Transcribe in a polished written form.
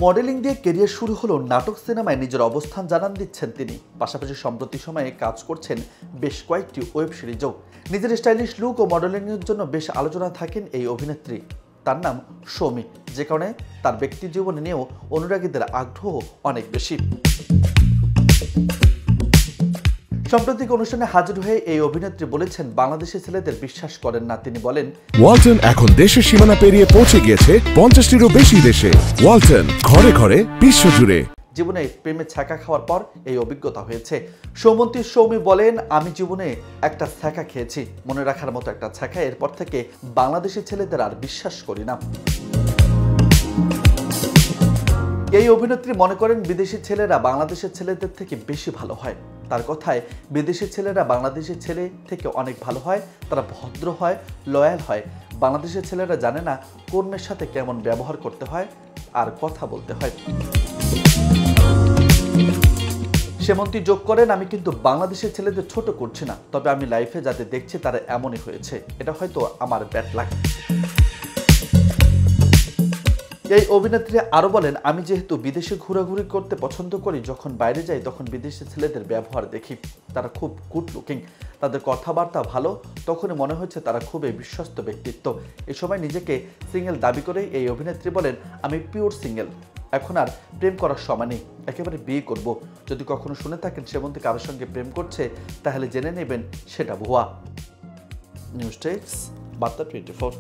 Modelling দিয়ে career শুরু হলো নাটক সিনেমায় নিজের অবস্থান জানান দিচ্ছেন তিনি। পাশাপাশি সম্প্রতি সময়ে কাজ করছেন বেশ কয়েকটি ওয়েব সিরিজও। নিজের স্টাইলিশ লুক ও মডেলিংয়ের জন্য বেশ আলোচনা থাকেন এই অভিনেত্রী। তার নাম সৌমি, যে কারণে তার ব্যক্তি জীবন নিয়েও অনুরাগীদের আগ্রহ অনেক বেশি। সাম্প্রতিক অনুষ্ঠানে হাজির হয়ে এই অভিনেত্রী বলেছেন বাংলাদেশি ছেলেদের বিশ্বাস করেন না। তিনি বলেন, ওয়ালটন এখন দেশের সীমানা পেরিয়ে পৌঁছে গিয়েছে 50টিরও বেশি দেশে। ওয়ালটন, ঘরে ঘরে বিশ্বজুড়ে। জীবনে প্রেমে ছ্যাঁকা খাওয়ার পর এই অভিজ্ঞতা হয়েছে। সৌমন্তী সৌমি বলেন, আমি জীবনে একটা ছ্যাঁকা খেয়েছি, মনে রাখার মতো একটা ছ্যাঁকা। এরপর থেকে বাংলাদেশি ছেলেদের আর বিশ্বাস করি না। এই অভিনেত্রী মনে করেন বিদেশি ছেলেরা বাংলাদেশের ছেলেদের থেকে বেশি ভালো হয়। তার কথায়, বিদেশি ছেলেরা বাংলাদেশের ছেলে থেকে অনেক ভালো হয়, তারা ভদ্র হয়, লয়াল হয়। বাংলাদেশের ছেলেরা জানে না কোন মেয়ের সাথে কেমন ব্যবহার করতে হয় আর কথা বলতে হয়। সেমন্তী যোগ করেন, আমি কিন্তু বাংলাদেশের ছেলেদের ছোট করছি না, তবে আমি লাইফে যাদের দেখছি তারা এমনই হয়েছে, এটা হয়তো আমার ব্যাড লাক। এই অভিনেত্রী আরো বলেন, আমি যেহেতু বিদেশে ঘোরাঘুরি করতে পছন্দ করি, যখন বাইরে যাই তখন বিদেশি ছেলেদের ব্যবহার দেখি, তারা খুব গুড লুকিং, তাদের কথাবার্তা ভালো, তখনই মনে হচ্ছে তারা খুবই বিশ্বস্ত ব্যক্তিত্ব। এই সময় নিজেকে সিঙ্গেল দাবি করে এই অভিনেত্রী বলেন, আমি পিওর সিঙ্গেল, এখন আর প্রেম করার সময় নেই, একেবারে বিয়ে করব। যদি কখনো শুনে থাকেন সেমন্তী কারোর সঙ্গে প্রেম করছে, তাহলে জেনে নেবেন সেটা ভুয়া। নিউজ টেক্স, বার্তা 24।